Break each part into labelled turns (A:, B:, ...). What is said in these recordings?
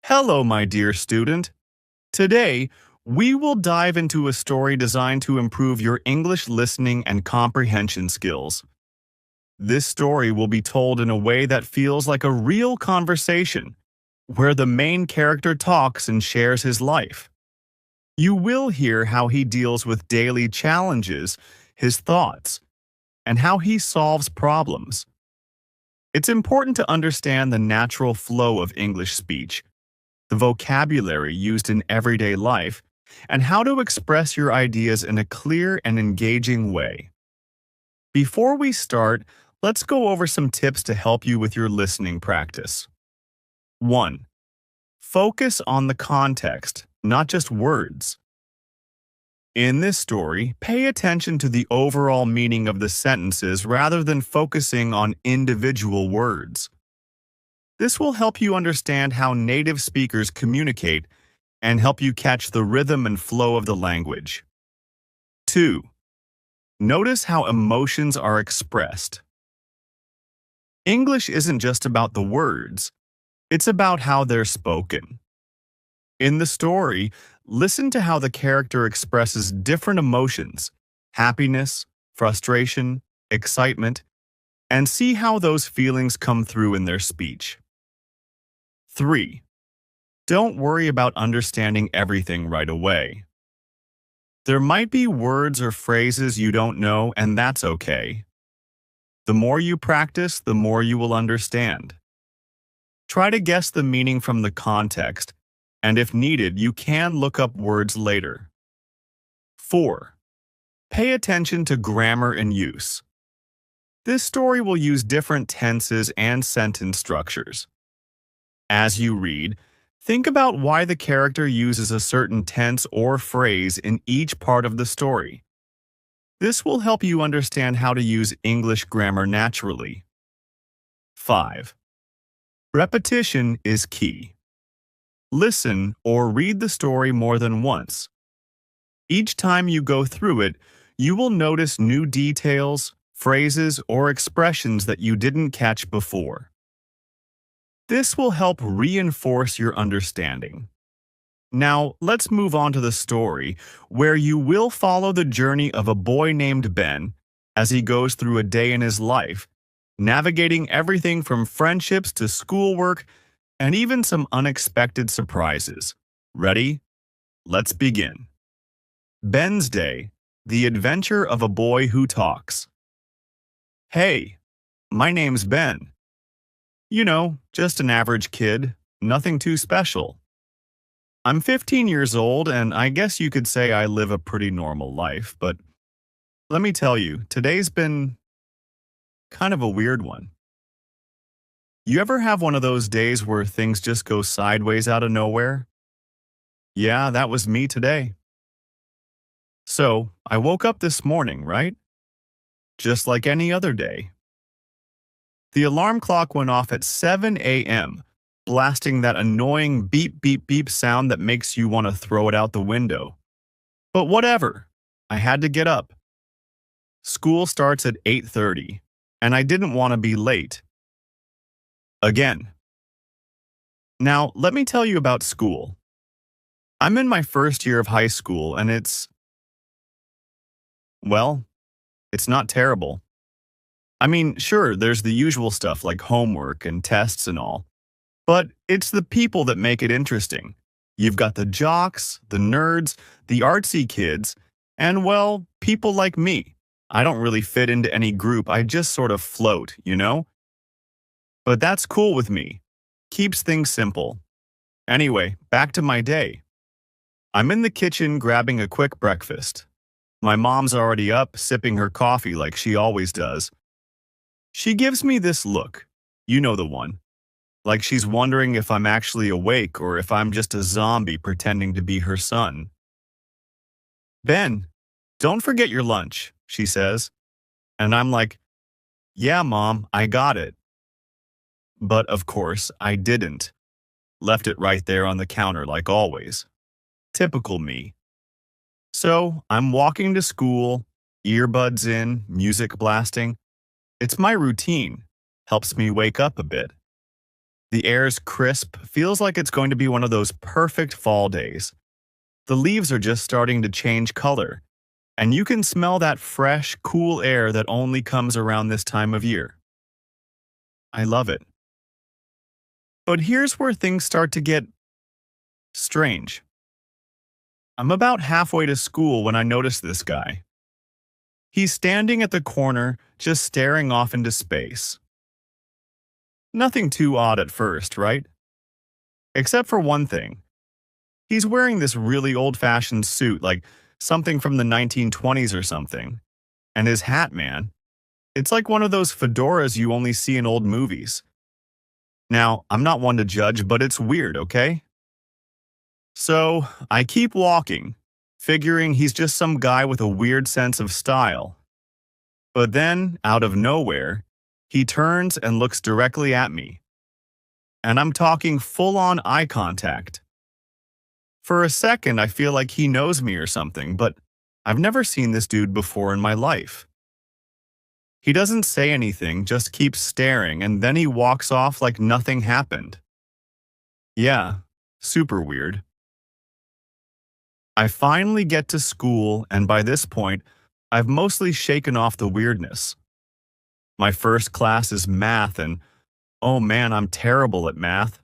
A: Hello, my dear student. Today, we will dive into a story designed to improve your English listening and comprehension skills. This story will be told in a way that feels like a real conversation, where the main character talks and shares his life. You will hear how he deals with daily challenges, his thoughts, and how he solves problems. It's important to understand the natural flow of English speech, the vocabulary used in everyday life, and how to express your ideas in a clear and engaging way. Before we start, let's go over some tips to help you with your listening practice. 1. Focus on the context, not just words. In this story, pay attention to the overall meaning of the sentences rather than focusing on individual words. This will help you understand how native speakers communicate and help you catch the rhythm and flow of the language. 2. Notice how emotions are expressed. English isn't just about the words, it's about how they're spoken. In the story, listen to how the character expresses different emotions, happiness, frustration, excitement, and see how those feelings come through in their speech. 3. Don't worry about understanding everything right away. There might be words or phrases you don't know, and that's okay. The more you practice, the more you will understand. Try to guess the meaning from the context, and if needed, you can look up words later. 4. Pay attention to grammar and use. This story will use different tenses and sentence structures. As you read, think about why the character uses a certain tense or phrase in each part of the story. This will help you understand how to use English grammar naturally. 5. Repetition is key. Listen or read the story more than once. Each time you go through it, you will notice new details, phrases, or expressions that you didn't catch before. This will help reinforce your understanding. Now, let's move on to the story, where you will follow the journey of a boy named Ben as he goes through a day in his life, navigating everything from friendships to schoolwork and even some unexpected surprises. Ready? Let's begin. Ben's Day, the adventure of a boy who talks. Hey, my name's Ben. You know, just an average kid, nothing too special. I'm 15 years old, and I guess you could say I live a pretty normal life, but let me tell you, today's been kind of a weird one. You ever have one of those days where things just go sideways out of nowhere? Yeah, that was me today. So, I woke up this morning, right? Just like any other day. The alarm clock went off at 7 a.m., blasting that annoying beep beep beep sound that makes you want to throw it out the window. But whatever, I had to get up. School starts at 8:30, and I didn't want to be late. Again. Now, let me tell you about school. I'm in my first year of high school, and well, it's not terrible. I mean, sure, there's the usual stuff like homework and tests and all. But it's the people that make it interesting. You've got the jocks, the nerds, the artsy kids, and, well, people like me. I don't really fit into any group, I just sort of float, you know? But that's cool with me. Keeps things simple. Anyway, back to my day. I'm in the kitchen grabbing a quick breakfast. My mom's already up, sipping her coffee like she always does. She gives me this look. You know the one. Like she's wondering if I'm actually awake or if I'm just a zombie pretending to be her son. Ben, don't forget your lunch, she says. And I'm like, yeah, Mom, I got it. But of course, I didn't. Left it right there on the counter like always. Typical me. So I'm walking to school, earbuds in, music blasting. It's my routine. Helps me wake up a bit. The air's crisp, feels like it's going to be one of those perfect fall days. The leaves are just starting to change color, and you can smell that fresh, cool air that only comes around this time of year. I love it. But here's where things start to get strange. I'm about halfway to school when I notice this guy. He's standing at the corner, just staring off into space. Nothing too odd at first, right? Except for one thing. He's wearing this really old-fashioned suit, like something from the 1920s or something. And his hat, man, it's like one of those fedoras you only see in old movies. Now, I'm not one to judge, but it's weird, okay? So, I keep walking, figuring he's just some guy with a weird sense of style. But then, out of nowhere, he turns and looks directly at me. And I'm talking full-on eye contact. For a second, I feel like he knows me or something, but I've never seen this dude before in my life. He doesn't say anything, just keeps staring, and then he walks off like nothing happened. Yeah, super weird. I finally get to school, and by this point, I've mostly shaken off the weirdness. My first class is math, and oh man, I'm terrible at math.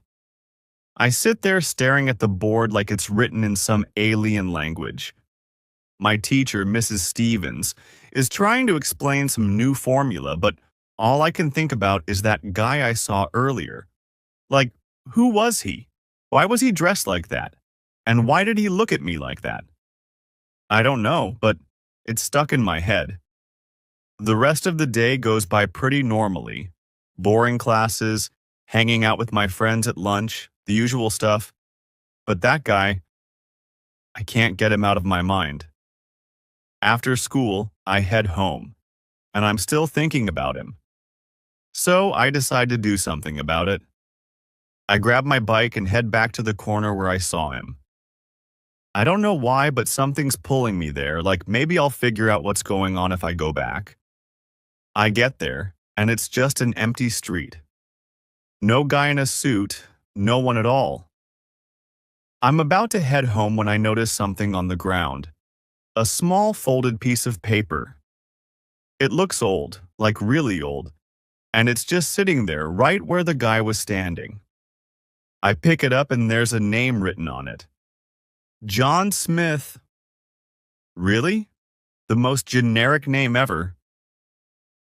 A: I sit there staring at the board like it's written in some alien language. My teacher, Mrs. Stevens, is trying to explain some new formula, but all I can think about is that guy I saw earlier. Like, who was he? Why was he dressed like that? And why did he look at me like that? I don't know, but it's stuck in my head. The rest of the day goes by pretty normally. Boring classes, hanging out with my friends at lunch, the usual stuff. But that guy, I can't get him out of my mind. After school, I head home, and I'm still thinking about him. So I decide to do something about it. I grab my bike and head back to the corner where I saw him. I don't know why, but something's pulling me there, like maybe I'll figure out what's going on if I go back. I get there, and it's just an empty street. No guy in a suit, no one at all. I'm about to head home when I notice something on the ground. A small folded piece of paper. It looks old, like really old, and it's just sitting there right where the guy was standing. I pick it up and there's a name written on it. John Smith. Really? The most generic name ever.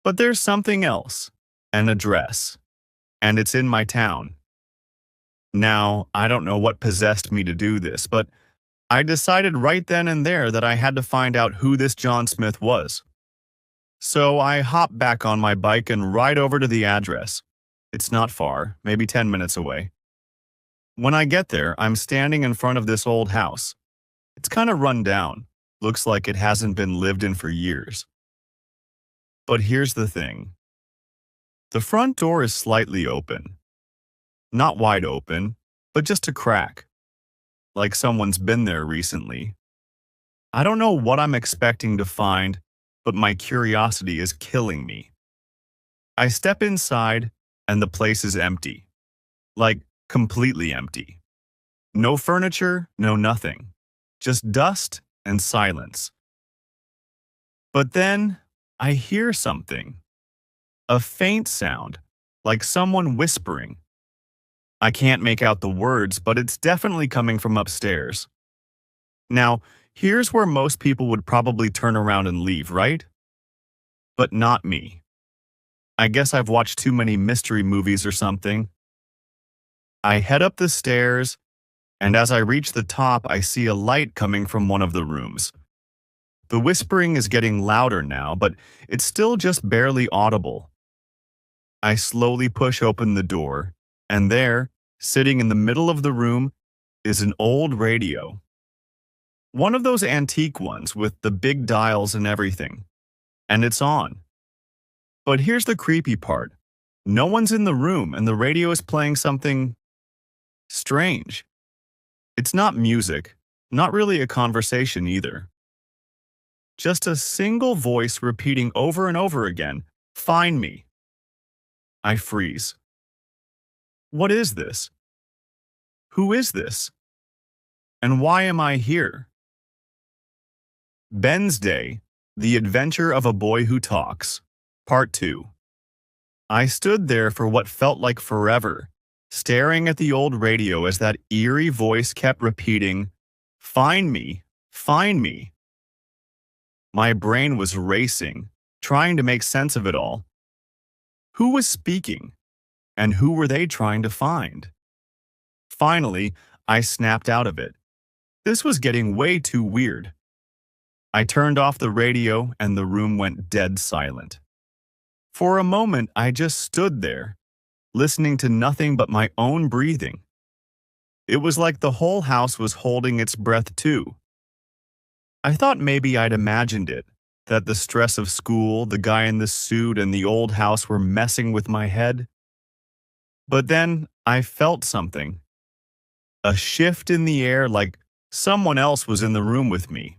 A: But there's something else. An address. And it's in my town. Now, I don't know what possessed me to do this, but I decided right then and there that I had to find out who this John Smith was. So I hop back on my bike and ride over to the address. It's not far, maybe 10 minutes away. When I get there, I'm standing in front of this old house. It's kind of run down. Looks like it hasn't been lived in for years. But here's the thing. The front door is slightly open. Not wide open, but just a crack. Like someone's been there recently. I don't know what I'm expecting to find, but my curiosity is killing me. I step inside, and the place is empty. Like, completely empty. No furniture, no nothing. Just dust and silence. But then, I hear something. A faint sound, like someone whispering. I can't make out the words, but it's definitely coming from upstairs. Now, here's where most people would probably turn around and leave, right? But not me. I guess I've watched too many mystery movies or something. I head up the stairs, and as I reach the top, I see a light coming from one of the rooms. The whispering is getting louder now, but it's still just barely audible. I slowly push open the door, and there, sitting in the middle of the room, is an old radio. One of those antique ones with the big dials and everything. And it's on. But here's the creepy part. No one's in the room, and the radio is playing something strange. It's not music, not really a conversation either. Just a single voice repeating over and over again, "Find me." I freeze. What is this? Who is this? And why am I here? Ben's Day, The Adventure of a Boy Who Talks, Part 2. I stood there for what felt like forever, staring at the old radio as that eerie voice kept repeating, "Find me, find me." My brain was racing, trying to make sense of it all. Who was speaking? And who were they trying to find? Finally, I snapped out of it. This was getting way too weird. I turned off the radio and the room went dead silent. For a moment, I just stood there, listening to nothing but my own breathing. It was like the whole house was holding its breath too. I thought maybe I'd imagined it, that the stress of school, the guy in the suit, and the old house were messing with my head. But then I felt something. A shift in the air, like someone else was in the room with me.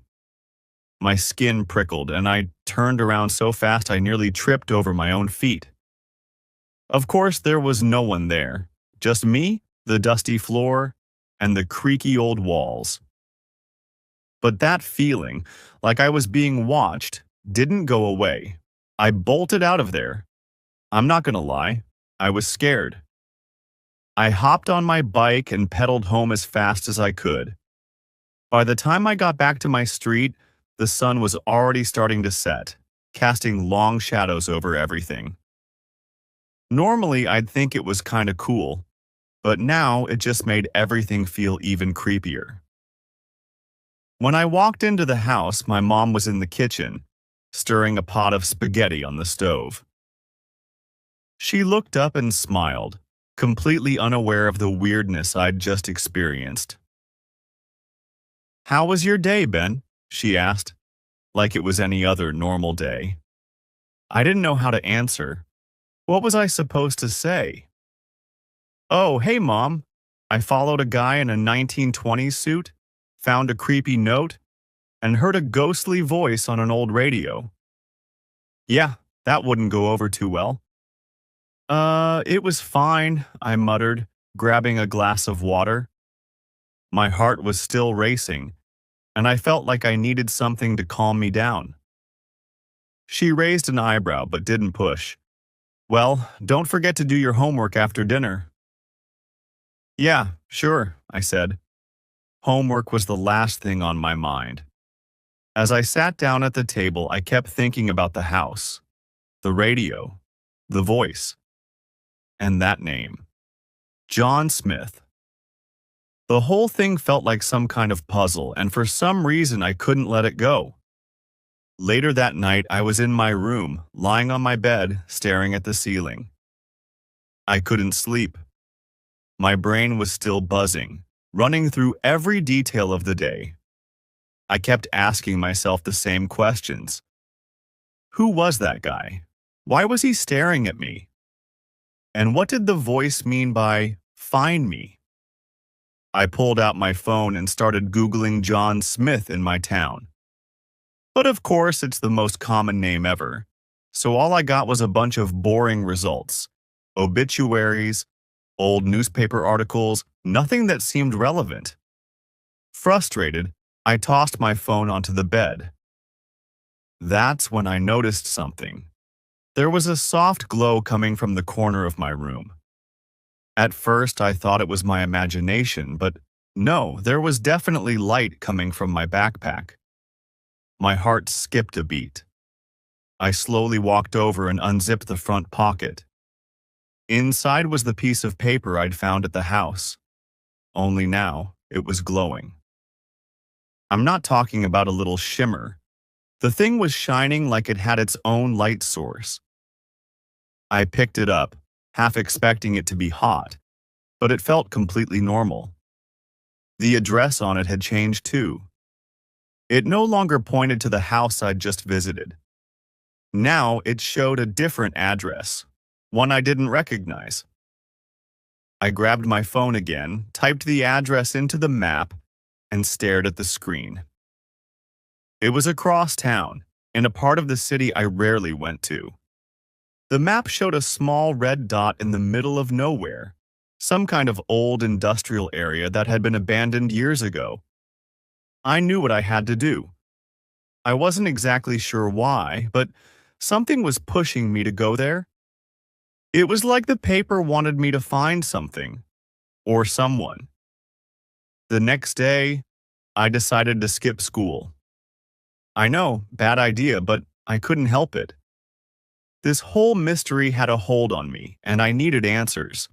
A: My skin prickled, and I turned around so fast I nearly tripped over my own feet. Of course, there was no one there. Just me, the dusty floor, and the creaky old walls. But that feeling, like I was being watched, didn't go away. I bolted out of there. I'm not gonna lie, I was scared. I hopped on my bike and pedaled home as fast as I could. By the time I got back to my street, the sun was already starting to set, casting long shadows over everything. Normally, I'd think it was kinda cool, but now it just made everything feel even creepier. When I walked into the house, my mom was in the kitchen, stirring a pot of spaghetti on the stove. She looked up and smiled, completely unaware of the weirdness I'd just experienced. "How was your day, Ben?" she asked, like it was any other normal day. I didn't know how to answer. What was I supposed to say? "Oh, hey, Mom. I followed a guy in a 1920s suit, found a creepy note, and heard a ghostly voice on an old radio." "Yeah, that wouldn't go over too well." It was fine," I muttered, grabbing a glass of water. My heart was still racing, and I felt like I needed something to calm me down. She raised an eyebrow but didn't push. "Well, don't forget to do your homework after dinner." "Yeah, sure," I said. Homework was the last thing on my mind. As I sat down at the table, I kept thinking about the house, the radio, the voice, and that name. John Smith. The whole thing felt like some kind of puzzle, and for some reason I couldn't let it go. Later that night, I was in my room, lying on my bed, staring at the ceiling. I couldn't sleep. My brain was still buzzing, running through every detail of the day. I kept asking myself the same questions. Who was that guy? Why was he staring at me? And what did the voice mean by "find me"? I pulled out my phone and started Googling John Smith in my town. But of course, it's the most common name ever. So all I got was a bunch of boring results. Obituaries, old newspaper articles, nothing that seemed relevant. Frustrated, I tossed my phone onto the bed. That's when I noticed something. There was a soft glow coming from the corner of my room. At first, I thought it was my imagination, but no, there was definitely light coming from my backpack. My heart skipped a beat. I slowly walked over and unzipped the front pocket. Inside was the piece of paper I'd found at the house. Only now, it was glowing. I'm not talking about a little shimmer. The thing was shining like it had its own light source. I picked it up, half expecting it to be hot, but it felt completely normal. The address on it had changed too. It no longer pointed to the house I'd just visited. Now it showed a different address, one I didn't recognize. I grabbed my phone again, typed the address into the map, and stared at the screen. It was across town, in a part of the city I rarely went to. The map showed a small red dot in the middle of nowhere, some kind of old industrial area that had been abandoned years ago. I knew what I had to do. I wasn't exactly sure why, but something was pushing me to go there. It was like the paper wanted me to find something, or someone. The next day, I decided to skip school. I know, bad idea, but I couldn't help it. This whole mystery had a hold on me, and I needed answers.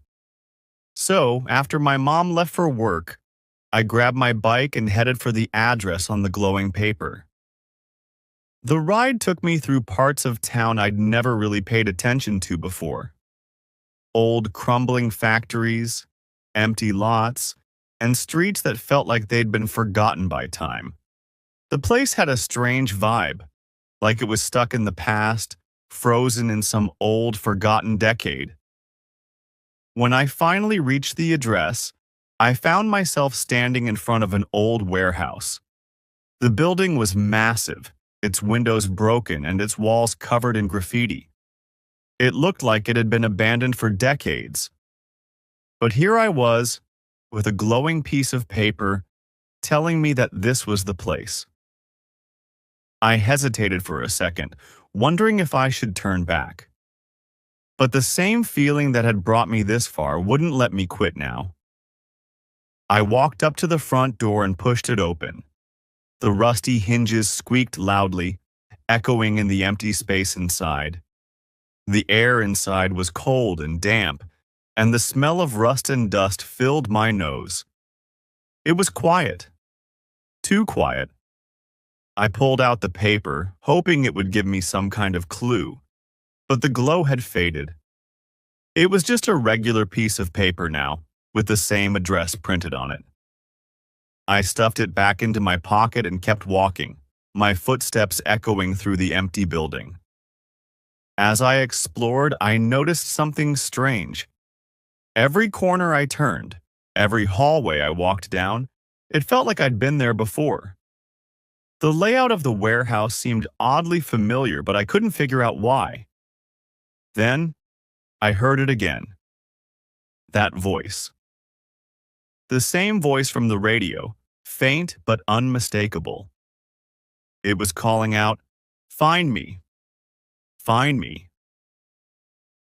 A: So, after my mom left for work, I grabbed my bike and headed for the address on the glowing paper. The ride took me through parts of town I'd never really paid attention to before. Old crumbling factories, empty lots, and streets that felt like they'd been forgotten by time. The place had a strange vibe, like it was stuck in the past, frozen in some old, forgotten decade. When I finally reached the address, I found myself standing in front of an old warehouse. The building was massive, its windows broken and its walls covered in graffiti. It looked like it had been abandoned for decades. But here I was, with a glowing piece of paper, telling me that this was the place. I hesitated for a second, wondering if I should turn back. But the same feeling that had brought me this far wouldn't let me quit now. I walked up to the front door and pushed it open. The rusty hinges squeaked loudly, echoing in the empty space inside. The air inside was cold and damp, and the smell of rust and dust filled my nose. It was quiet. Too quiet. I pulled out the paper, hoping it would give me some kind of clue, but the glow had faded. It was just a regular piece of paper now, with the same address printed on it. I stuffed it back into my pocket and kept walking, my footsteps echoing through the empty building. As I explored, I noticed something strange. Every corner I turned, every hallway I walked down, it felt like I'd been there before. The layout of the warehouse seemed oddly familiar, but I couldn't figure out why. Then, I heard it again. That voice. The same voice from the radio, faint but unmistakable. It was calling out, "Find me. Find me."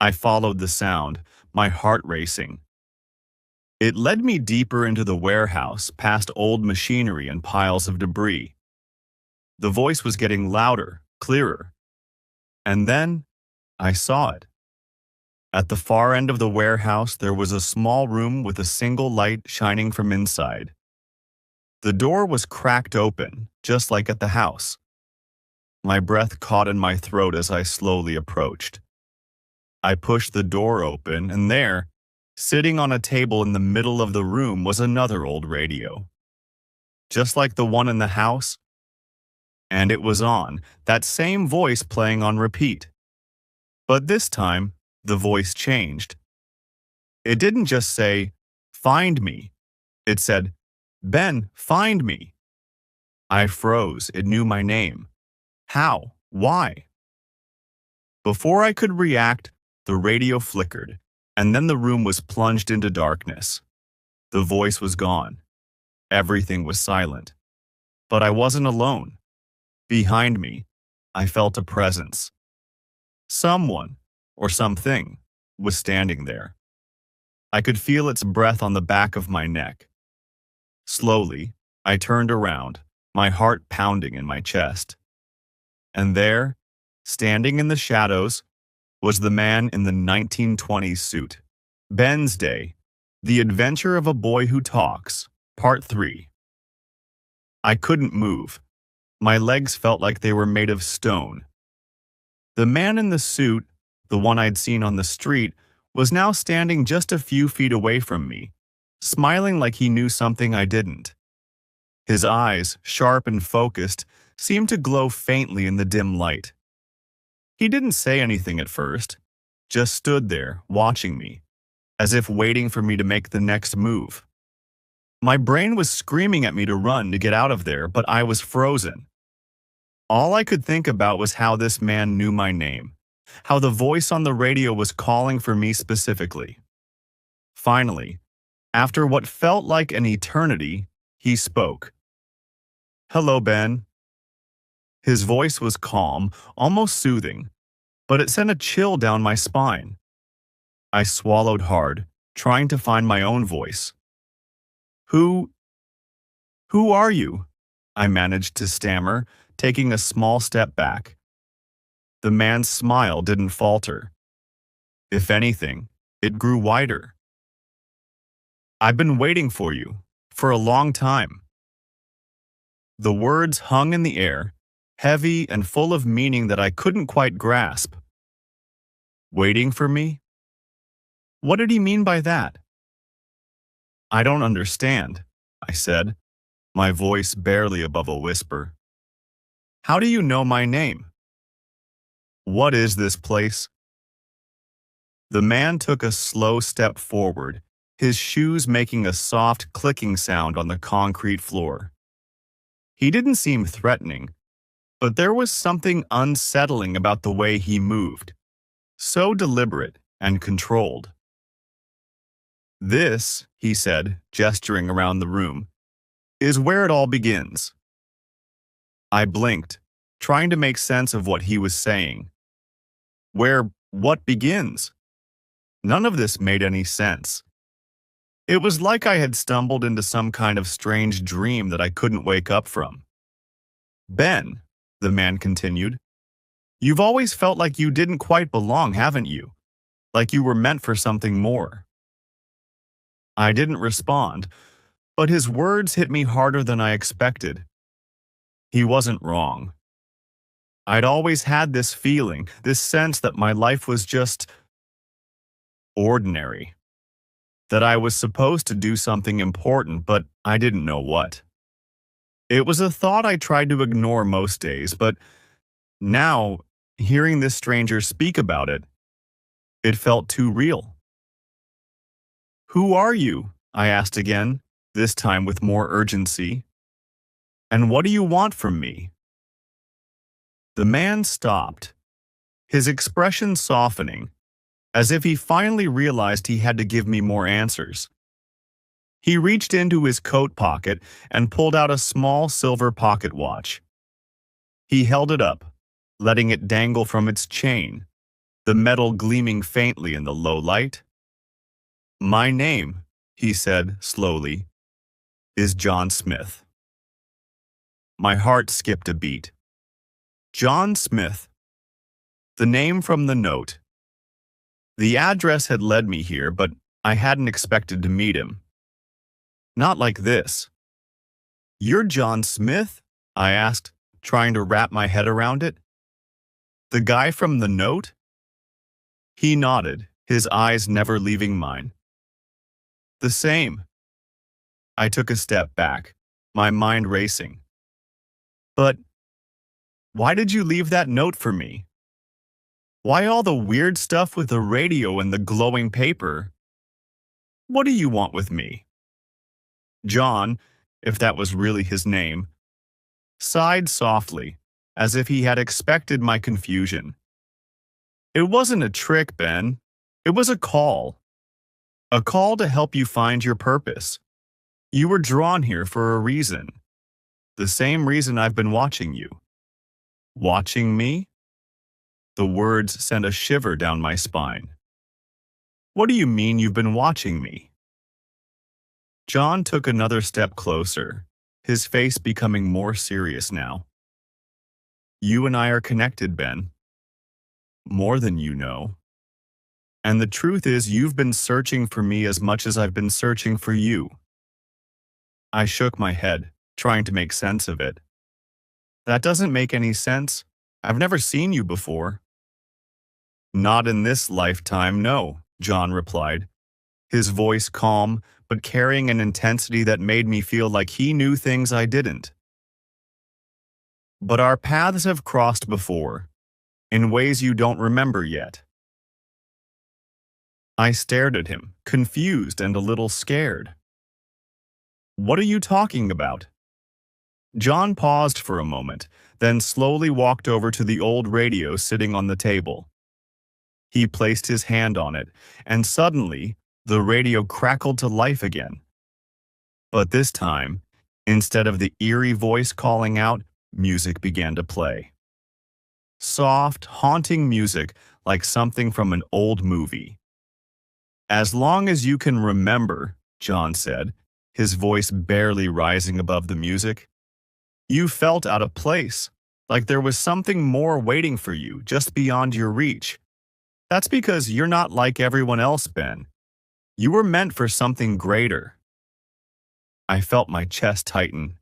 A: I followed the sound, my heart racing. It led me deeper into the warehouse, past old machinery and piles of debris. The voice was getting louder, clearer. And then, I saw it. At the far end of the warehouse, there was a small room with a single light shining from inside. The door was cracked open, just like at the house. My breath caught in my throat as I slowly approached. I pushed the door open, and there, sitting on a table in the middle of the room, was another old radio. Just like the one in the house, and it was on, that same voice playing on repeat. But this time, the voice changed. It didn't just say, "Find me." It said, "Ben, find me." I froze. It knew my name. How? Why? Before I could react, the radio flickered, and then the room was plunged into darkness. The voice was gone. Everything was silent. But I wasn't alone. Behind me, I felt a presence. Someone, or something, was standing there. I could feel its breath on the back of my neck. Slowly, I turned around, my heart pounding in my chest. And there, standing in the shadows, was the man in the 1920s suit. Ben's Day, The Adventure of a Boy Who Talks, Part 3. I couldn't move. My legs felt like they were made of stone. The man in the suit, the one I'd seen on the street, was now standing just a few feet away from me, smiling like he knew something I didn't. His eyes, sharp and focused, seemed to glow faintly in the dim light. He didn't say anything at first, just stood there, watching me, as if waiting for me to make the next move. My brain was screaming at me to run to get out of there, but I was frozen. All I could think about was how this man knew my name, how the voice on the radio was calling for me specifically. Finally, after what felt like an eternity, he spoke. "Hello, Ben." His voice was calm, almost soothing, but it sent a chill down my spine. I swallowed hard, trying to find my own voice. Who, who are you?" I managed to stammer, taking a small step back. The man's smile didn't falter. If anything, it grew wider. "I've been waiting for you, for a long time." The words hung in the air, heavy and full of meaning that I couldn't quite grasp. Waiting for me? What did he mean by that? "I don't understand," I said, my voice barely above a whisper. "How do you know my name? What is this place?" The man took a slow step forward, his shoes making a soft clicking sound on the concrete floor. He didn't seem threatening, but there was something unsettling about the way he moved, so deliberate and controlled. "This," he said, gesturing around the room, "is where it all begins." I blinked, trying to make sense of what he was saying. Where what begins? None of this made any sense. It was like I had stumbled into some kind of strange dream that I couldn't wake up from. "Ben," the man continued, "you've always felt like you didn't quite belong, haven't you? Like you were meant for something more." I didn't respond, but his words hit me harder than I expected. He wasn't wrong. I'd always had this feeling, this sense that my life was just ordinary. That I was supposed to do something important, but I didn't know what. It was a thought I tried to ignore most days, but now, hearing this stranger speak about it, it felt too real. "Who are you?" I asked again, this time with more urgency. "And what do you want from me?" The man stopped, his expression softening, as if he finally realized he had to give me more answers. He reached into his coat pocket and pulled out a small silver pocket watch. He held it up, letting it dangle from its chain, the metal gleaming faintly in the low light. "My name," he said slowly, "is John Smith." My heart skipped a beat. John Smith. The name from the note. The address had led me here, but I hadn't expected to meet him. Not like this. "You're John Smith?" I asked, trying to wrap my head around it. "The guy from the note?" He nodded, his eyes never leaving mine. "The same." I took a step back, my mind racing. "But why did you leave that note for me? Why all the weird stuff with the radio and the glowing paper? What do you want with me?" John, if that was really his name, sighed softly, as if he had expected my confusion. "It wasn't a trick, Ben. It was a call. A call to help you find your purpose. You were drawn here for a reason. The same reason I've been watching you." "Watching me?" The words sent a shiver down my spine. "What do you mean you've been watching me?" John took another step closer, his face becoming more serious now. "You and I are connected, Ben. More than you know. And the truth is you've been searching for me as much as I've been searching for you." I shook my head, trying to make sense of it. "That doesn't make any sense. I've never seen you before." "Not in this lifetime, no," John replied, his voice calm but carrying an intensity that made me feel like he knew things I didn't. "But our paths have crossed before, in ways you don't remember yet." I stared at him, confused and a little scared. "What are you talking about?" John paused for a moment, then slowly walked over to the old radio sitting on the table. He placed his hand on it, and suddenly, The radio crackled to life again. But this time, instead of the eerie voice calling out, music began to play. Soft, haunting music like something from an old movie. As long as you can remember, John said, his voice barely rising above the music, you felt out of place, like there was something more waiting for you just beyond your reach. That's because you're not like everyone else, Ben. You were meant for something greater. I felt my chest tighten.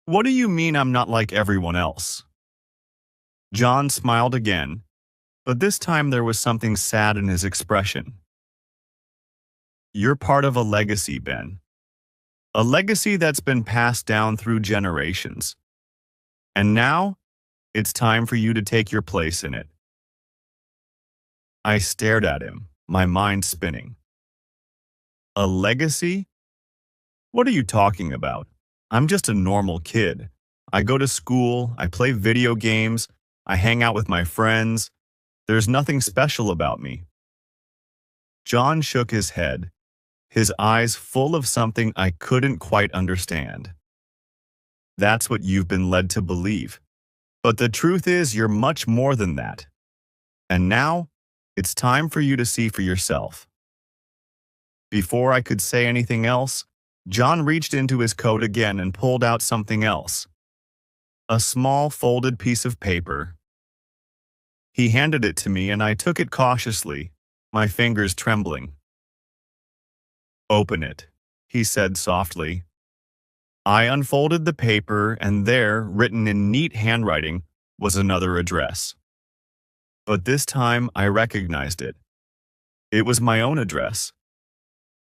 A: What do you mean I'm not like everyone else? John smiled again, but this time there was something sad in his expression. You're part of a legacy, Ben. A legacy that's been passed down through generations. And now, it's time for you to take your place in it. I stared at him, my mind spinning. A legacy? What are you talking about? I'm just a normal kid. I go to school, I play video games, I hang out with my friends. There's nothing special about me. John shook his head, his eyes full of something I couldn't quite understand. That's what you've been led to believe. But the truth is you're much more than that. And now, it's time for you to see for yourself. Before I could say anything else, John reached into his coat again and pulled out something else. A small folded piece of paper. He handed it to me and I took it cautiously, my fingers trembling. Open it, he said softly. I unfolded the paper and there, written in neat handwriting, was another address. But this time I recognized it. It was my own address.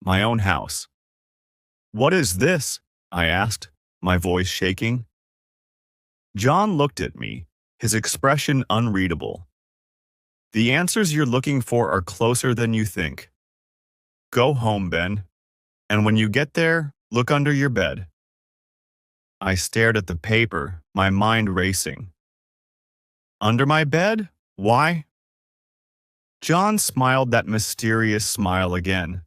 A: My own house. What is this? I asked, my voice shaking. John looked at me, his expression unreadable. The answers you're looking for are closer than you think. Go home, Ben. And when you get there, look under your bed. I stared at the paper, my mind racing. Under my bed? Why? John smiled that mysterious smile again.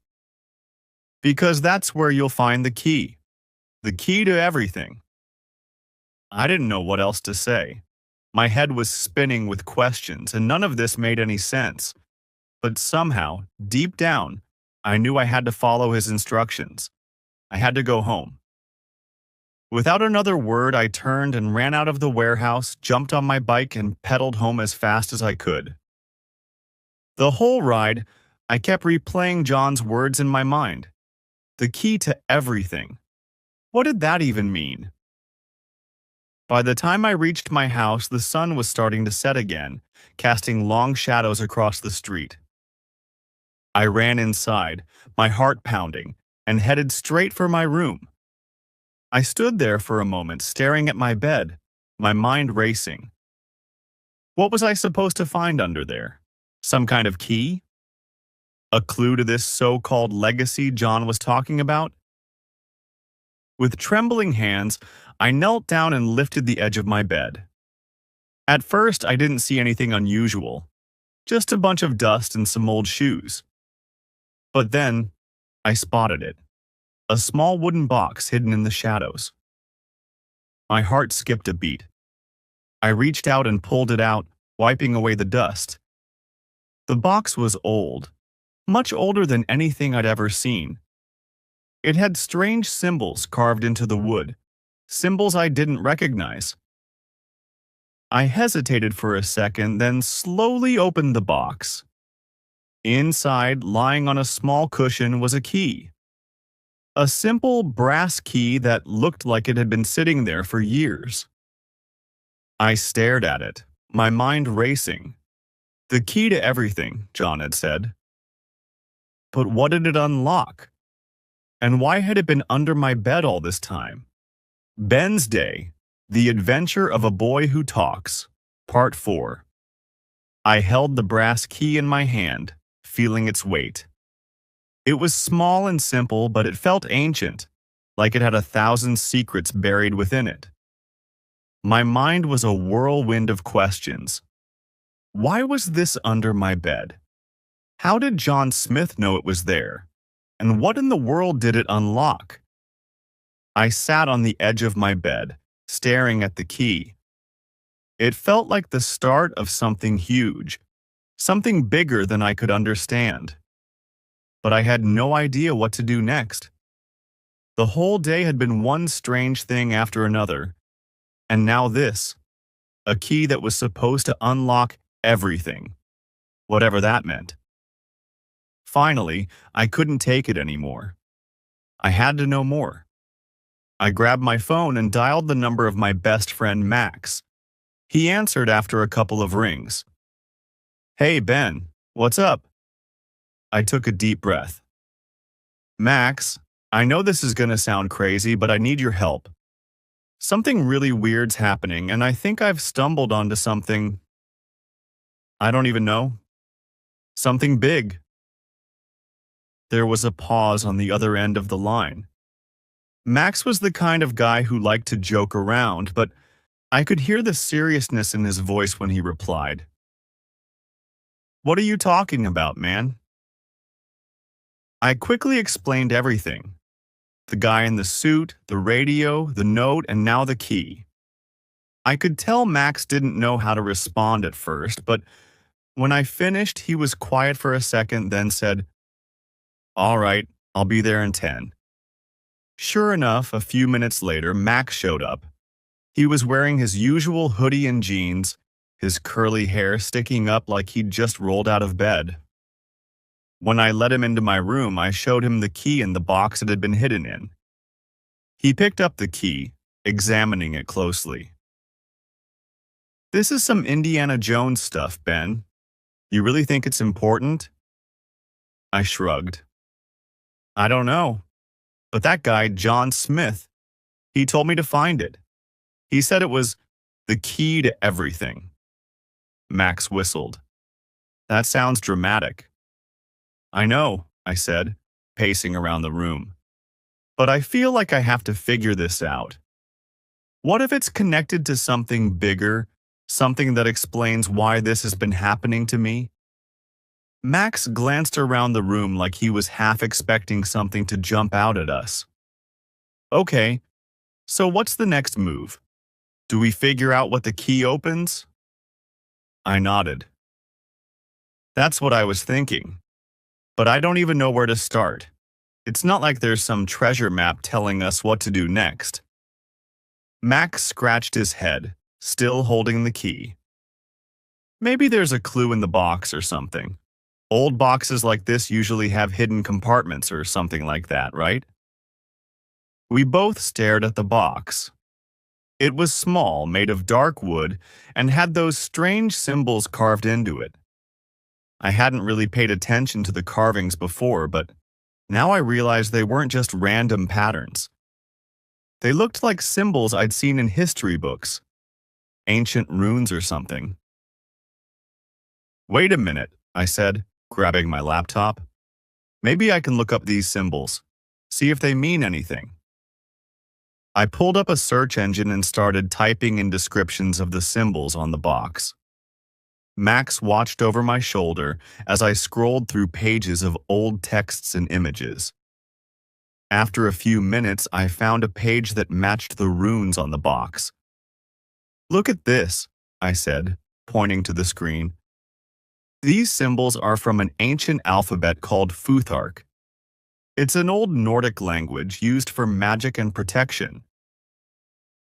A: Because that's where you'll find the key. The key to everything. I didn't know what else to say. My head was spinning with questions, and none of this made any sense. But somehow, deep down, I knew I had to follow his instructions. I had to go home. Without another word, I turned and ran out of the warehouse, jumped on my bike, and pedaled home as fast as I could. The whole ride, I kept replaying John's words in my mind. The key to everything. What did that even mean? By the time I reached my house, the sun was starting to set again, casting long shadows across the street. I ran inside, my heart pounding, and headed straight for my room. I stood there for a moment, staring at my bed, my mind racing. What was I supposed to find under there? Some kind of key? A clue to this so-called legacy John was talking about? With trembling hands, I knelt down and lifted the edge of my bed. At first, I didn't see anything unusual, just a bunch of dust and some old shoes. But then, I spotted it. A small wooden box hidden in the shadows. My heart skipped a beat. I reached out and pulled it out, wiping away the dust. The box was old, much older than anything I'd ever seen. It had strange symbols carved into the wood, symbols I didn't recognize. I hesitated for a second, then slowly opened the box. Inside, lying on a small cushion, was a key. A simple brass key that looked like it had been sitting there for years. I stared at it, my mind racing. The key to everything, John had said. But what did it unlock? And why had it been under my bed all this time? Ben's Day, The Adventure of a Boy Who Talks, Part 4. I held the brass key in my hand, feeling its weight. It was small and simple, but it felt ancient, like it had 1,000 secrets buried within it. My mind was a whirlwind of questions. Why was this under my bed? How did John Smith know it was there? And what in the world did it unlock? I sat on the edge of my bed, staring at the key. It felt like the start of something huge, something bigger than I could understand. But I had no idea what to do next. The whole day had been one strange thing after another, and now this, a key that was supposed to unlock everything, whatever that meant. Finally, I couldn't take it anymore. I had to know more. I grabbed my phone and dialed the number of my best friend Max. He answered after a couple of rings. "Hey, Ben, what's up?" I took a deep breath. "Max, I know this is going to sound crazy, but I need your help. Something really weird's happening, and I think I've stumbled onto something, I don't even know. Something big." There was a pause on the other end of the line. Max was the kind of guy who liked to joke around, but I could hear the seriousness in his voice when he replied. "What are you talking about, man?" I quickly explained everything. The guy in the suit, the radio, the note, and now the key. I could tell Max didn't know how to respond at first, but when I finished, he was quiet for a second, then said, "All right, I'll be there in 10. Sure enough, a few minutes later, Max showed up. He was wearing his usual hoodie and jeans, his curly hair sticking up like he'd just rolled out of bed. When I let him into my room, I showed him the key in the box it had been hidden in. He picked up the key, examining it closely. "This is some Indiana Jones stuff, Ben. You really think it's important?" I shrugged. "I don't know. But that guy, John Smith, he told me to find it. He said it was the key to everything." Max whistled. "That sounds dramatic." "I know," I said, pacing around the room. "But I feel like I have to figure this out. What if it's connected to something bigger, something that explains why this has been happening to me?" Max glanced around the room like he was half expecting something to jump out at us. "Okay, so what's the next move? Do we figure out what the key opens?" I nodded. "That's what I was thinking. But I don't even know where to start. It's not like there's some treasure map telling us what to do next." Max scratched his head, still holding the key. "Maybe there's a clue in the box or something. Old boxes like this usually have hidden compartments or something like that, right?" We both stared at the box. It was small, made of dark wood, and had those strange symbols carved into it. I hadn't really paid attention to the carvings before, but now I realized they weren't just random patterns. They looked like symbols I'd seen in history books, ancient runes or something. "Wait a minute," I said, grabbing my laptop. "Maybe I can look up these symbols, see if they mean anything." I pulled up a search engine and started typing in descriptions of the symbols on the box. Max watched over my shoulder as I scrolled through pages of old texts and images. After a few minutes, I found a page that matched the runes on the box. "Look at this," I said, pointing to the screen. "These symbols are from an ancient alphabet called Futhark. It's an old Nordic language used for magic and protection."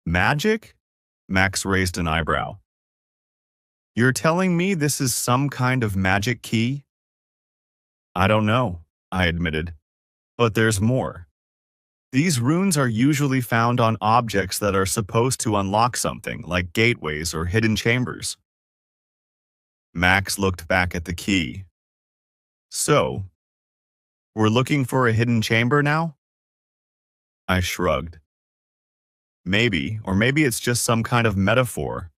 A: "Magic?" Max raised an eyebrow. "You're telling me this is some kind of magic key?" "I don't know," I admitted. "But there's more. These runes are usually found on objects that are supposed to unlock something, like gateways or hidden chambers." Max looked back at the key. "So, we're looking for a hidden chamber now?" I shrugged. "Maybe, or maybe it's just some kind of metaphor.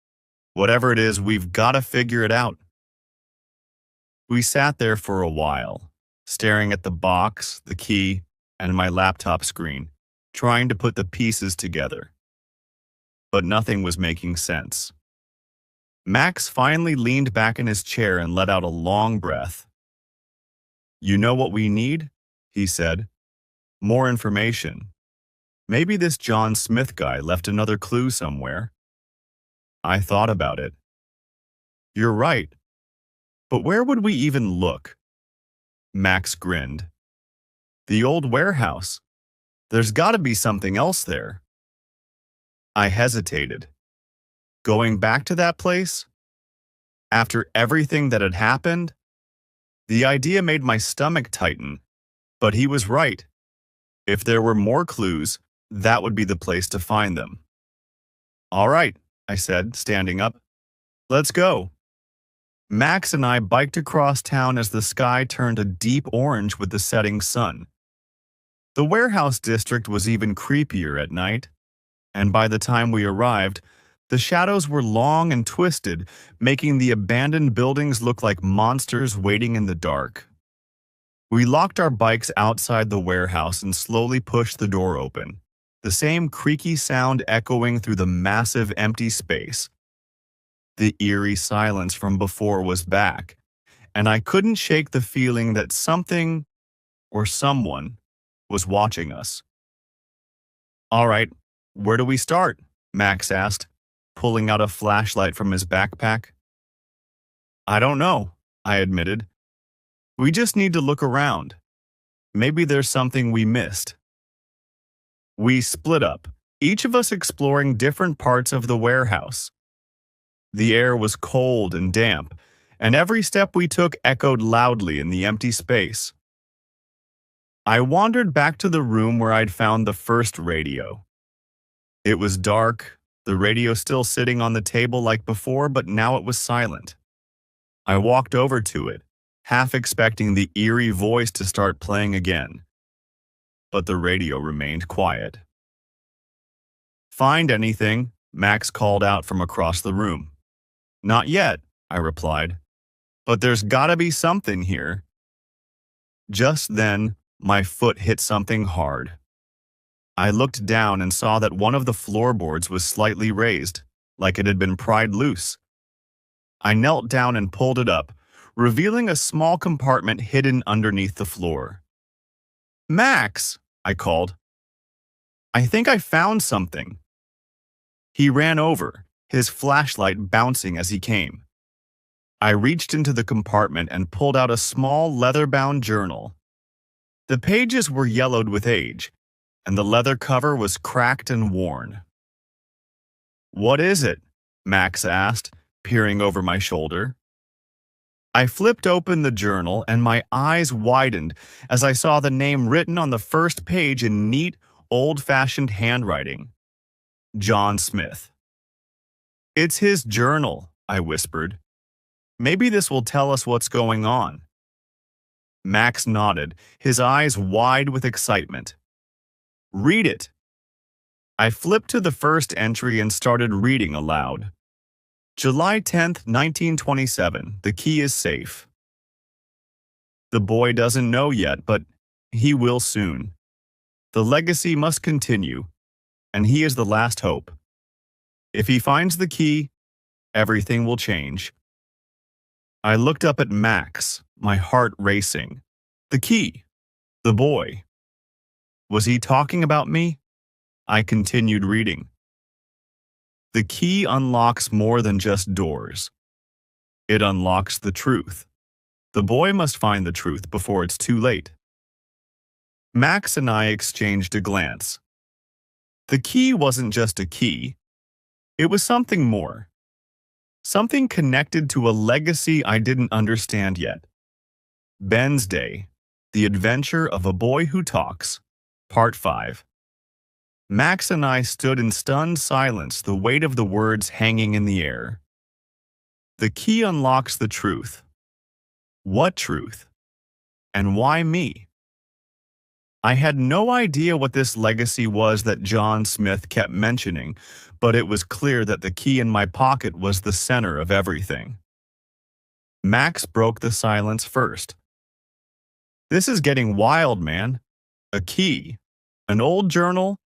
A: Whatever it is, we've got to figure it out." We sat there for a while, staring at the box, the key, and my laptop screen, trying to put the pieces together. But nothing was making sense. Max finally leaned back in his chair and let out a long breath. You know what we need? He said. More information. Maybe this John Smith guy left another clue somewhere. I thought about it. You're right. But where would we even look? Max grinned. The old warehouse. There's got to be something else there. I hesitated. Going back to that place? After everything that had happened? The idea made my stomach tighten, but he was right. If there were more clues, that would be the place to find them. All right, I said, standing up. Let's go. Max and I biked across town as the sky turned a deep orange with the setting sun. The warehouse district was even creepier at night, and by the time we arrived, the shadows were long and twisted, making the abandoned buildings look like monsters waiting in the dark. We locked our bikes outside the warehouse and slowly pushed the door open, the same creaky sound echoing through the massive empty space. The eerie silence from before was back, and I couldn't shake the feeling that something or someone was watching us. All right, where do we start? Max asked, pulling out a flashlight from his backpack. I don't know, I admitted. We just need to look around. Maybe there's something we missed. We split up, each of us exploring different parts of the warehouse. The air was cold and damp, and every step we took echoed loudly in the empty space. I wandered back to the room where I'd found the first radio. It was dark, the radio still sitting on the table like before, but now it was silent. I walked over to it, half expecting the eerie voice to start playing again. But the radio remained quiet. Find anything? Max called out from across the room. Not yet, I replied. But there's gotta be something here. Just then, my foot hit something hard. I looked down and saw that one of the floorboards was slightly raised, like it had been pried loose. I knelt down and pulled it up, revealing a small compartment hidden underneath the floor. Max, I called. I think I found something. He ran over, his flashlight bouncing as he came. I reached into the compartment and pulled out a small leather-bound journal. The pages were yellowed with age, and the leather cover was cracked and worn. What is it? Max asked, peering over my shoulder. I flipped open the journal and my eyes widened as I saw the name written on the first page in neat, old-fashioned handwriting. John Smith. It's his journal, I whispered. Maybe this will tell us what's going on. Max nodded, his eyes wide with excitement. Read it. I flipped to the first entry and started reading aloud. July 10th, 1927. The key is safe. The boy doesn't know yet, but he will soon. The legacy must continue, and he is the last hope. If he finds the key, everything will change. I looked up at Max, my heart racing. The key. The boy. Was he talking about me? I continued reading. The key unlocks more than just doors. It unlocks the truth. The boy must find the truth before it's too late. Max and I exchanged a glance. The key wasn't just a key. It was something more. Something connected to a legacy I didn't understand yet. Ben's Day, The Adventure of a Boy Who Talks, Part 5. Max and I stood in stunned silence, the weight of the words hanging in the air. The key unlocks the truth. What truth? And why me? I had no idea what this legacy was that John Smith kept mentioning, but it was clear that the key in my pocket was the center of everything. Max broke the silence first. This is getting wild, man. A key, an old journal,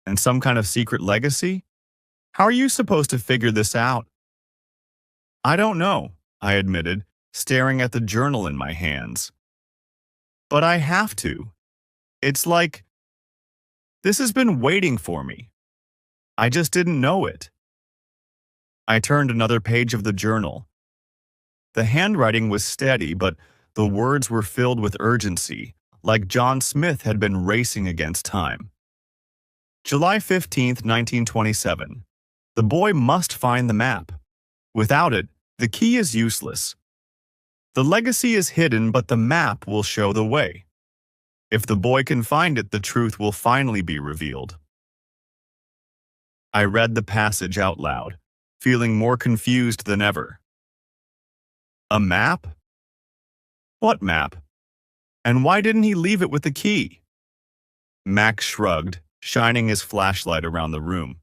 A: and some kind of secret legacy? How are you supposed to figure this out? I don't know, I admitted, staring at the journal in my hands. But I have to. It's like, this has been waiting for me. I just didn't know it. I turned another page of the journal. The handwriting was steady, but the words were filled with urgency, like John Smith had been racing against time. July 15th, 1927. The boy must find the map. Without it, the key is useless. The legacy is hidden, but the map will show the way. If the boy can find it, the truth will finally be revealed. I read the passage out loud, feeling more confused than ever. A map? What map? And why didn't he leave it with the key? Max shrugged, shining his flashlight around the room.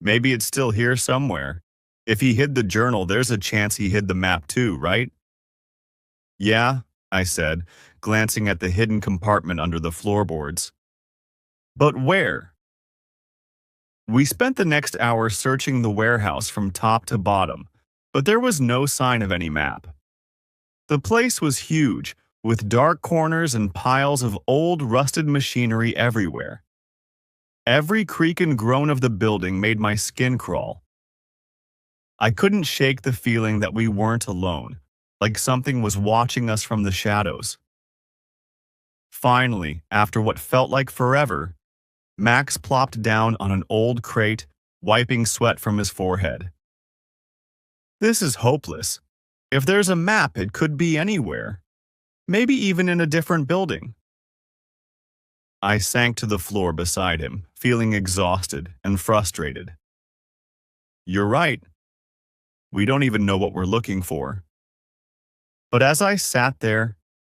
A: Maybe it's still here somewhere. If he hid the journal, there's a chance he hid the map too, right? Yeah, I said, glancing at the hidden compartment under the floorboards. But where? We spent the next hour searching the warehouse from top to bottom, but there was no sign of any map. The place was huge, with dark corners and piles of old, rusted machinery everywhere. Every creak and groan of the building made my skin crawl. I couldn't shake the feeling that we weren't alone, like something was watching us from the shadows. Finally, after what felt like forever, Max plopped down on an old crate, wiping sweat from his forehead. This is hopeless. If there's a map, it could be anywhere. Maybe even in a different building. I sank to the floor beside him, feeling exhausted and frustrated. You're right. We don't even know what we're looking for. But as I sat there,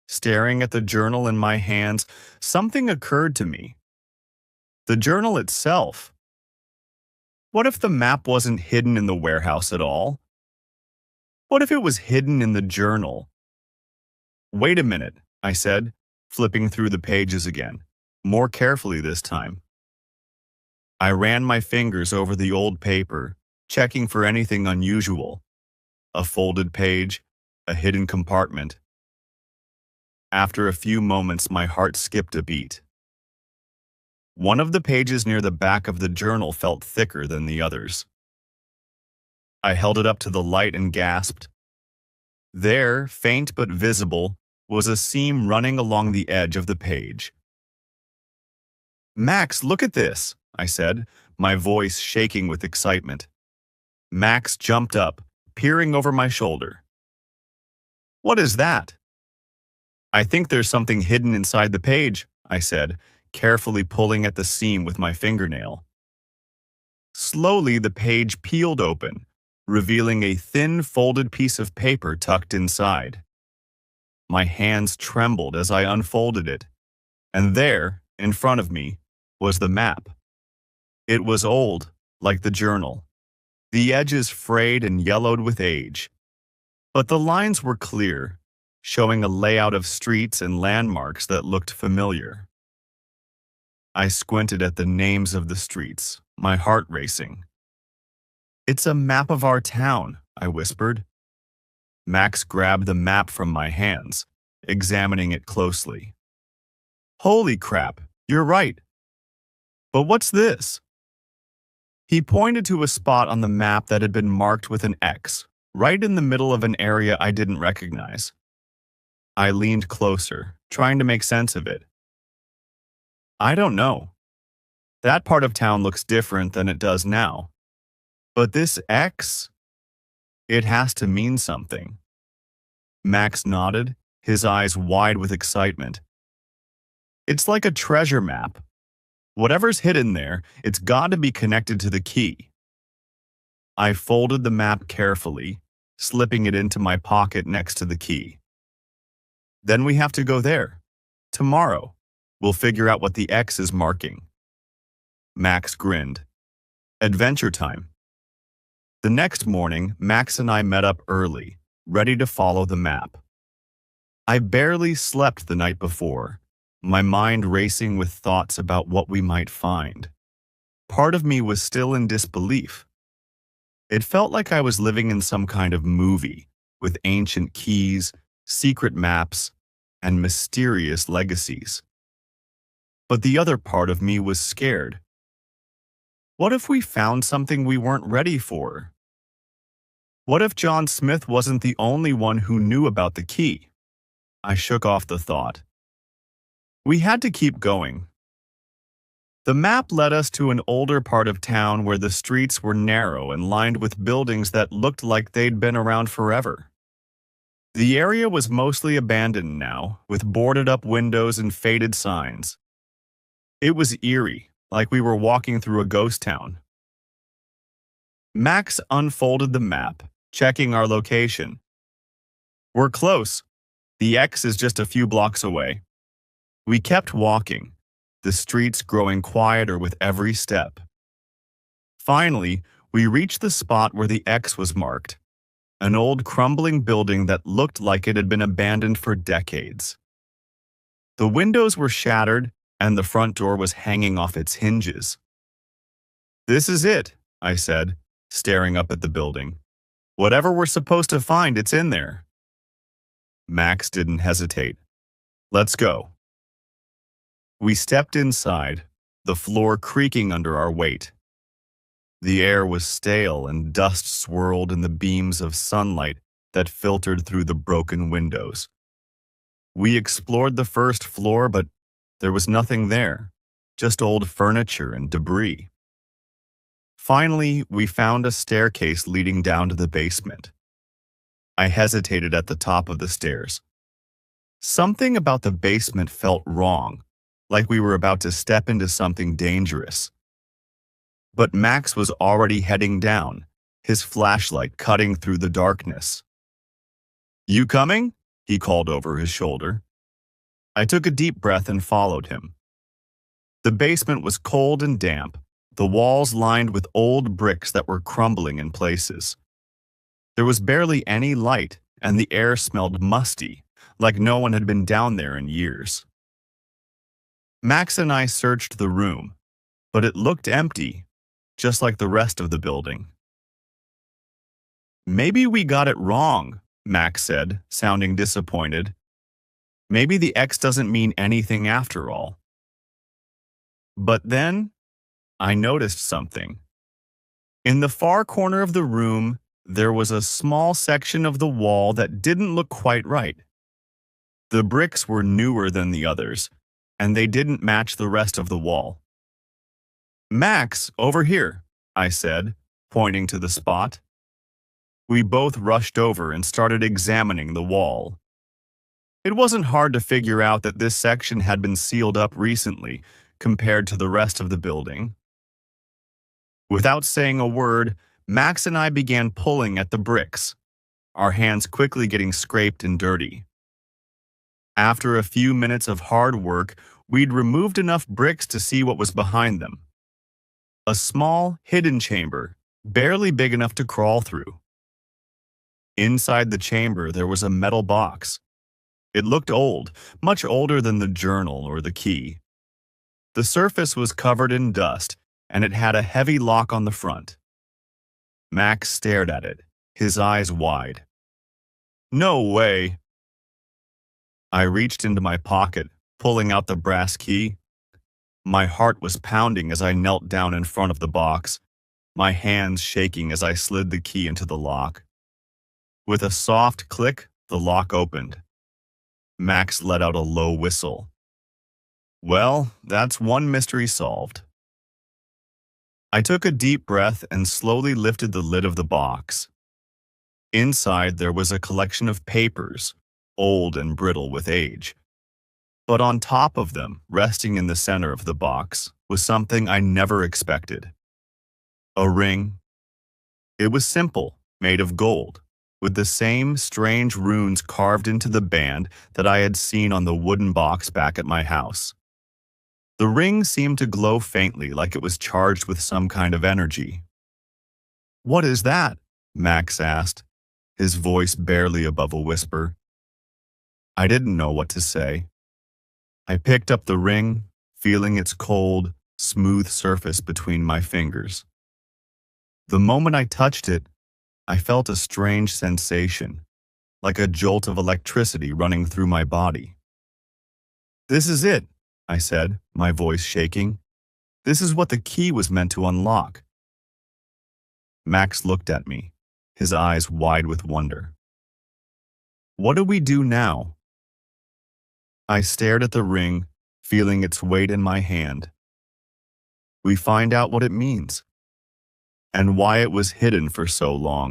A: staring at the journal in my hands, something occurred to me. The journal itself. What if the map wasn't hidden in the warehouse at all? What if it was hidden in the journal? Wait a minute, I said, flipping through the pages again, more carefully this time. I ran my fingers over the old paper, checking for anything unusual. A folded page, a hidden compartment. After a few moments, my heart skipped a beat. One of the pages near the back of the journal felt thicker than the others. I held it up to the light and gasped. There, faint but visible, was a seam running along the edge of the page. Max, look at this, I said, my voice shaking with excitement. Max jumped up, peering over my shoulder. What is that? I think there's something hidden inside the page, I said, carefully pulling at the seam with my fingernail. Slowly, the page peeled open, revealing a thin, folded piece of paper tucked inside. My hands trembled as I unfolded it, and there, in front of me, was the map. It was old, like the journal, the edges frayed and yellowed with age, but the lines were clear, showing a layout of streets and landmarks that looked familiar. I squinted at the names of the streets, my heart racing. It's a map of our town, I whispered. Max grabbed the map from my hands, examining it closely. Holy crap, you're right. But what's this? He pointed to a spot on the map that had been marked with an X, right in the middle of an area I didn't recognize. I leaned closer, trying to make sense of it. I don't know. That part of town looks different than it does now. But this X? It has to mean something. Max nodded, his eyes wide with excitement. It's like a treasure map. Whatever's hidden there, it's got to be connected to the key. I folded the map carefully, slipping it into my pocket next to the key. Then we have to go there. Tomorrow, we'll figure out what the X is marking. Max grinned. Adventure time. The next morning, Max and I met up early, ready to follow the map. I barely slept the night before, my mind racing with thoughts about what we might find. Part of me was still in disbelief. It felt like I was living in some kind of movie, with ancient keys, secret maps, and mysterious legacies. But the other part of me was scared. What if we found something we weren't ready for? What if John Smith wasn't the only one who knew about the key? I shook off the thought. We had to keep going. The map led us to an older part of town where the streets were narrow and lined with buildings that looked like they'd been around forever. The area was mostly abandoned now, with boarded-up windows and faded signs. It was eerie, like we were walking through a ghost town. Max unfolded the map, checking our location. We're close. The X is just a few blocks away. We kept walking, the streets growing quieter with every step. Finally, we reached the spot where the X was marked, an old crumbling building that looked like it had been abandoned for decades. The windows were shattered, and the front door was hanging off its hinges. "This is it," I said, staring up at the building. "Whatever we're supposed to find, it's in there." Max didn't hesitate. "Let's go." We stepped inside, the floor creaking under our weight. The air was stale and dust swirled in the beams of sunlight that filtered through the broken windows. We explored the first floor, but there was nothing there, just old furniture and debris. Finally, we found a staircase leading down to the basement. I hesitated at the top of the stairs. Something about the basement felt wrong, like we were about to step into something dangerous. But Max was already heading down, his flashlight cutting through the darkness. "You coming?" he called over his shoulder. I took a deep breath and followed him. The basement was cold and damp, the walls lined with old bricks that were crumbling in places. There was barely any light, and the air smelled musty, like no one had been down there in years. Max and I searched the room, but it looked empty, just like the rest of the building. "Maybe we got it wrong," Max said, sounding disappointed. "Maybe the X doesn't mean anything after all." But then, I noticed something. In the far corner of the room, there was a small section of the wall that didn't look quite right. The bricks were newer than the others, and they didn't match the rest of the wall. "Max, over here," I said, pointing to the spot. We both rushed over and started examining the wall. It wasn't hard to figure out that this section had been sealed up recently compared to the rest of the building. Without saying a word, Max and I began pulling at the bricks, our hands quickly getting scraped and dirty. After a few minutes of hard work, we'd removed enough bricks to see what was behind them. A small, hidden chamber, barely big enough to crawl through. Inside the chamber, there was a metal box. It looked old, much older than the journal or the key. The surface was covered in dust, and it had a heavy lock on the front. Max stared at it, his eyes wide. "No way!" I reached into my pocket, pulling out the brass key. My heart was pounding as I knelt down in front of the box, my hands shaking as I slid the key into the lock. With a soft click, the lock opened. Max let out a low whistle. "Well, that's one mystery solved." I took a deep breath and slowly lifted the lid of the box. Inside, there was a collection of papers, old and brittle with age. But on top of them, resting in the center of the box, was something I never expected. A ring. It was simple, made of gold, with the same strange runes carved into the band that I had seen on the wooden box back at my house. The ring seemed to glow faintly, like it was charged with some kind of energy. "What is that?" Max asked, his voice barely above a whisper. I didn't know what to say. I picked up the ring, feeling its cold, smooth surface between my fingers. The moment I touched it, I felt a strange sensation, like a jolt of electricity running through my body. This is it, I said, my voice shaking. This is what the key was meant to unlock. Max looked at me, his eyes wide with wonder. What do we do now? I stared at the ring, feeling its weight in my hand. We find out what it means, and why it was hidden for so long.